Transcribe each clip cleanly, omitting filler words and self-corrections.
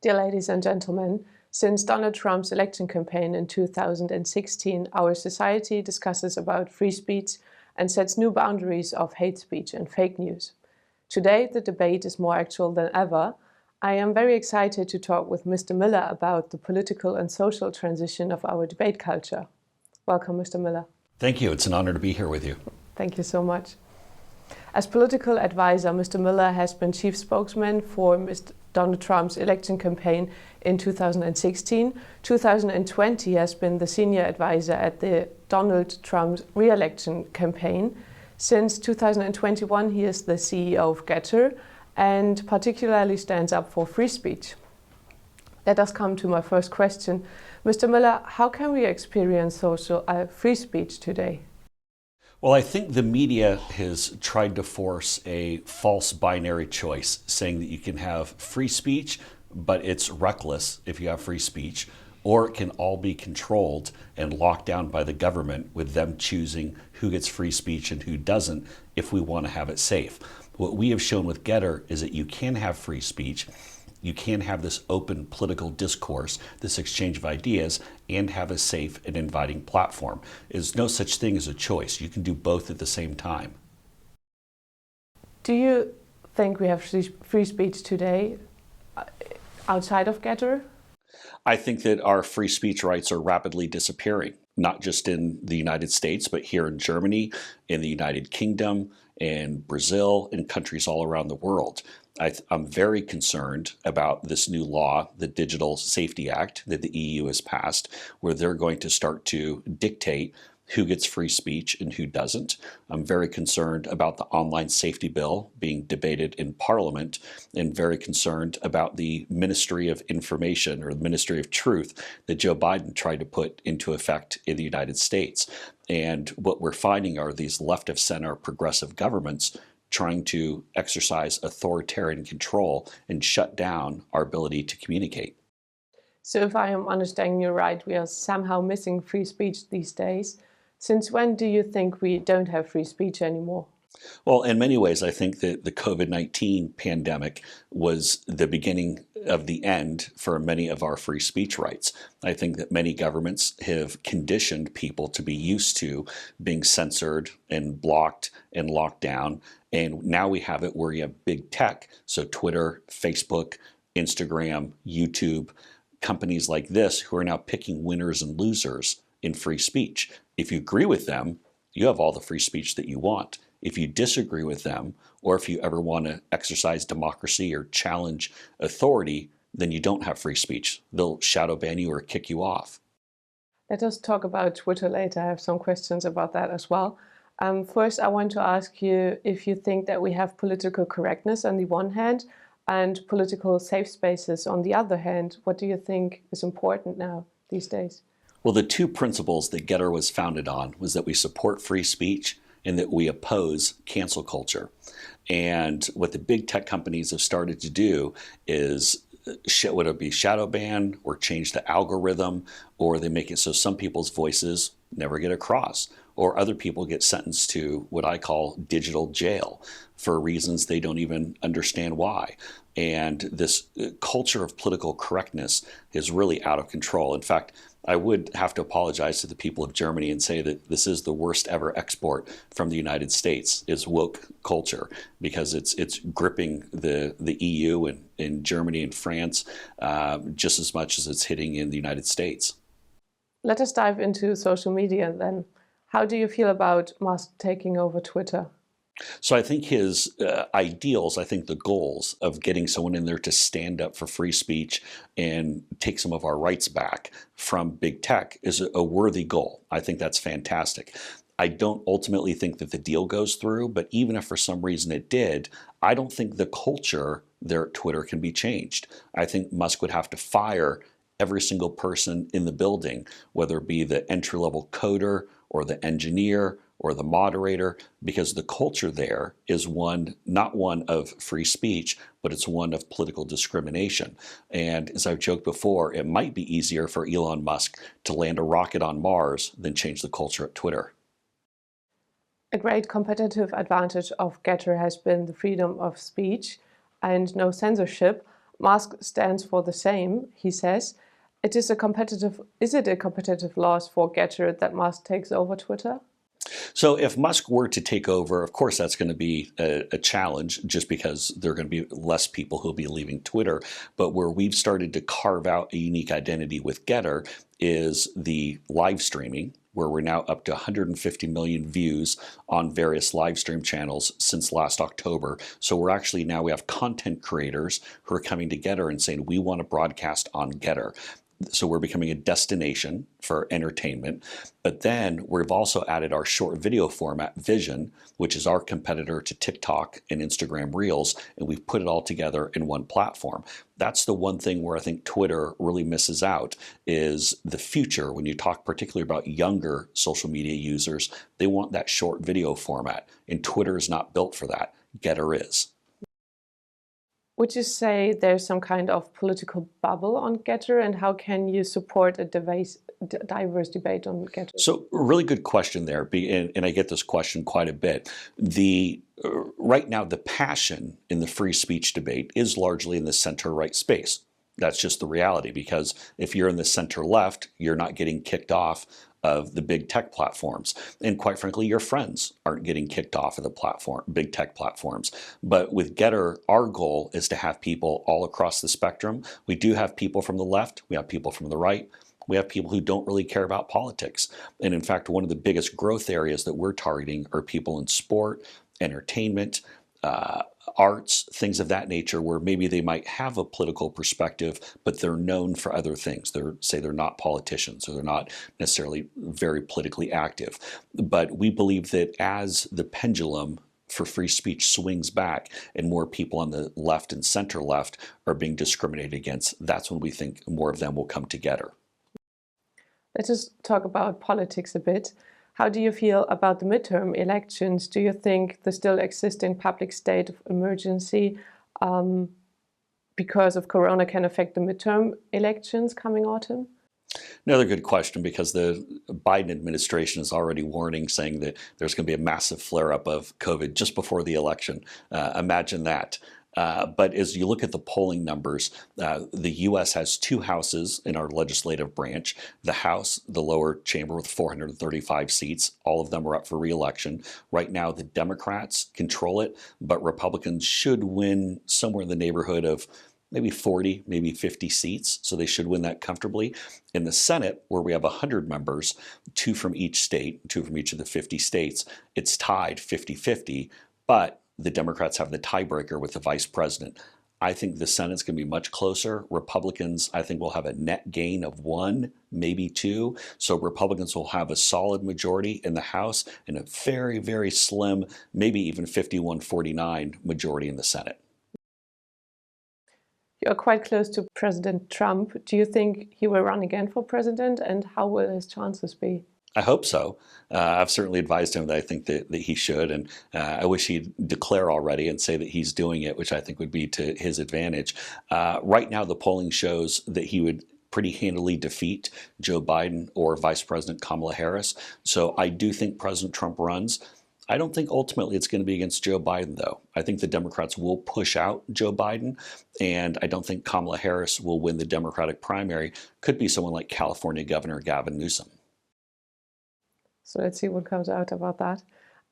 Dear ladies and gentlemen, since Donald Trump's election campaign in 2016, our society discusses about free speech and sets new boundaries of hate speech and fake news. Today, the debate is more actual than ever. I am very excited to talk with Mr. Miller about the political and social transition of our debate culture. Welcome, Mr. Miller. Thank you. It's an honor to be here with you. Thank you so much. As political advisor, Mr. Miller has been chief spokesman for Mr. Donald Trump's election campaign in 2016. 2020 he has been the senior advisor at the Donald Trump's re-election campaign. Since 2021, he is the CEO of Gettr and particularly stands up for free speech. Let us come to my first question. Mr. Miller, how can we experience social free speech today? Well, I think the media has tried to force a false binary choice, saying that you can have free speech, but it's reckless if you have free speech, or it can all be controlled and locked down by the government with them choosing who gets free speech and who doesn't if we want to have it safe. What we have shown with Gettr is that you can have free speech, you can have this open political discourse, this exchange of ideas, and have a safe and inviting platform. There's no such thing as a choice. You can do both at the same time. Do you think we have free speech today outside of Gettr? I think that our free speech rights are rapidly disappearing, not just in the United States, but here in Germany, in the United Kingdom, in Brazil, and countries all around the world. I'm very concerned about this new law, the Digital Safety Act that the EU has passed, where they're going to start to dictate who gets free speech and who doesn't. I'm very concerned about the online safety bill being debated in Parliament, and very concerned about the Ministry of Information or the Ministry of Truth that Joe Biden tried to put into effect in the United States. And what we're finding are these left of center progressive governments trying to exercise authoritarian control and shut down our ability to communicate. So if I am understanding you right, we are somehow missing free speech these days. Since when do you think we don't have free speech anymore? Well, in many ways, I think that the COVID-19 pandemic was the beginning of the end for many of our free speech rights. I think that many governments have conditioned people to be used to being censored and blocked and locked down. And now we have it where you have big tech, so Twitter, Facebook, Instagram, YouTube, companies like this who are now picking winners and losers in free speech. If you agree with them, you have all the free speech that you want. If you disagree with them, or if you ever want to exercise democracy or challenge authority, then you don't have free speech. They'll shadow ban you or kick you off. Let us talk about Twitter later. I have some questions about that as well. First, I want to ask you if you think that we have political correctness on the one hand and political safe spaces on the other hand. What do you think is important now these days? Well, the two principles that Gettr was founded on was that we support free speech and that we oppose cancel culture. And what the big tech companies have started to do is, would it be shadow ban or change the algorithm, or they make it so some people's voices never get across, or other people get sentenced to what I call digital jail for reasons they don't even understand why. And this culture of political correctness is really out of control. In fact, I would have to apologize to the people of Germany and say that this is the worst ever export from the United States, is woke culture, because it's gripping the EU and in Germany and France just as much as it's hitting in the United States. Let us dive into social media then. How do you feel about Musk taking over Twitter? So I think his ideals, I think the goals of getting someone in there to stand up for free speech and take some of our rights back from big tech is a worthy goal. I think that's fantastic. I don't ultimately think that the deal goes through, but even if for some reason it did, I don't think the culture there at Twitter can be changed. I think Musk would have to fire every single person in the building, whether it be the entry-level coder or the engineer or the moderator, because the culture there is not one of free speech, but it's one of political discrimination. And as I've joked before, it might be easier for Elon Musk to land a rocket on Mars than change the culture at Twitter. A great competitive advantage of Gettr has been the freedom of speech and no censorship. Musk stands for the same, he says. Is it a competitive loss for Gettr that Musk takes over Twitter? So if Musk were to take over, of course, that's going to be a challenge just because there are going to be less people who'll be leaving Twitter. But where we've started to carve out a unique identity with Gettr is the live streaming, where we're now up to 150 million views on various live stream channels since last October. So we have content creators who are coming to Gettr and saying, we want to broadcast on Gettr. So we're becoming a destination for entertainment. But then we've also added our short video format, Vision, which is our competitor to TikTok and Instagram Reels, and we've put it all together in one platform. That's the one thing where I think Twitter really misses out is the future. When you talk particularly about younger social media users, they want that short video format, and Twitter is not built for that. Gettr is. Would you say there's some kind of political bubble on Gettr, and how can you support a diverse debate on Gettr? So, really good question there, and I get this question quite a bit. Right now, the passion in the free speech debate is largely in the center-right space. That's just the reality, because if you're in the center-left, you're not getting kicked off of the big tech platforms. And quite frankly, your friends aren't getting kicked off of the big tech platforms. But with Gettr, our goal is to have people all across the spectrum. We do have people from the left, we have people from the right, we have people who don't really care about politics. And in fact, one of the biggest growth areas that we're targeting are people in sport, entertainment, arts, things of that nature, where maybe they might have a political perspective, but they're known for other things. They're not politicians, or they're not necessarily very politically active. But we believe that as the pendulum for free speech swings back and more people on the left and center left are being discriminated against, that's when we think more of them will come together. Let's just talk about politics a bit. How do you feel about the midterm elections? Do you think the still existing public state of emergency because of Corona can affect the midterm elections coming autumn? Another good question, because the Biden administration is already warning, saying that there's going to be a massive flare-up of COVID just before the election. Imagine that. But as you look at the polling numbers, the U.S. has 2 houses in our legislative branch. The House, the lower chamber with 435 seats, all of them are up for re-election. Right now, the Democrats control it, but Republicans should win somewhere in the neighborhood of maybe 40, maybe 50 seats, so they should win that comfortably. In the Senate, where we have 100 members, 2 from each state, 2 from each of the 50 states, it's tied 50-50, but the Democrats have the tiebreaker with the vice president. I think the Senate's going to be much closer. Republicans, I think, will have a net gain of 1, maybe 2. So Republicans will have a solid majority in the House and a very, very slim, maybe even 51-49 majority in the Senate. You're quite close to President Trump. Do you think he will run again for president, and how will his chances be? I hope so. I've certainly advised him that I think that he should, and I wish he'd declare already and say that he's doing it, which I think would be to his advantage. Right now, the polling shows that he would pretty handily defeat Joe Biden or Vice President Kamala Harris. So I do think President Trump runs. I don't think ultimately it's going to be against Joe Biden, though. I think the Democrats will push out Joe Biden, and I don't think Kamala Harris will win the Democratic primary. Could be someone like California Governor Gavin Newsom. So let's see what comes out about that.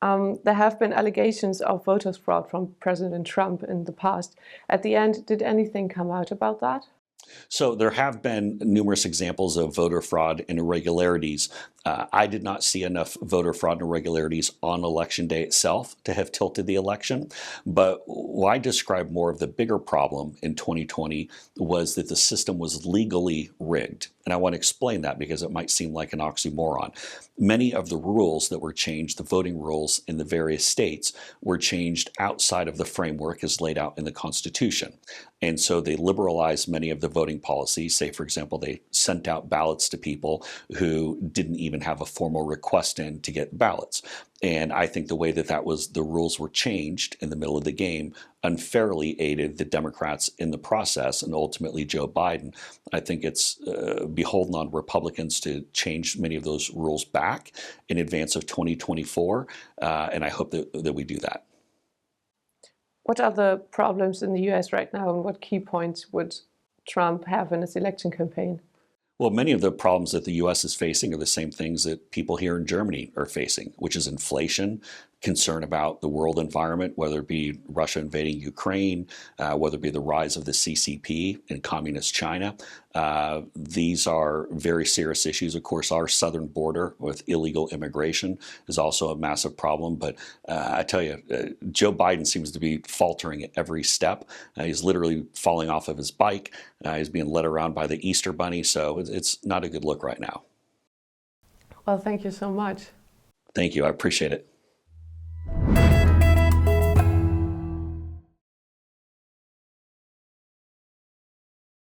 There have been allegations of voters fraud from President Trump in the past. At the end, did anything come out about that? So there have been numerous examples of voter fraud and irregularities. I did not see enough voter fraud and irregularities on election day itself to have tilted the election. But what I described more of the bigger problem in 2020 was that the system was legally rigged. And I want to explain that because it might seem like an oxymoron. Many of the rules that were changed, the voting rules in the various states, were changed outside of the framework as laid out in the Constitution. And so they liberalized many of the voting policies. Say, for example, they sent out ballots to people who didn't even have a formal request in to get ballots. And I think the way that the rules were changed in the middle of the game unfairly aided the Democrats in the process and ultimately Joe Biden. I think it's beholden on Republicans to change many of those rules back in advance of 2024. And I hope that we do that. What are the problems in the US right now, and what key points would Trump have in his election campaign? Well, many of the problems that the U.S. is facing are the same things that people here in Germany are facing, which is inflation, concern about the world environment, whether it be Russia invading Ukraine, whether it be the rise of the CCP in communist China. These are very serious issues. Of course, our southern border with illegal immigration is also a massive problem. But I tell you, Joe Biden seems to be faltering at every step. He's literally falling off of his bike. He's being led around by the Easter Bunny. So it's not a good look right now. Well, thank you so much. Thank you. I appreciate it.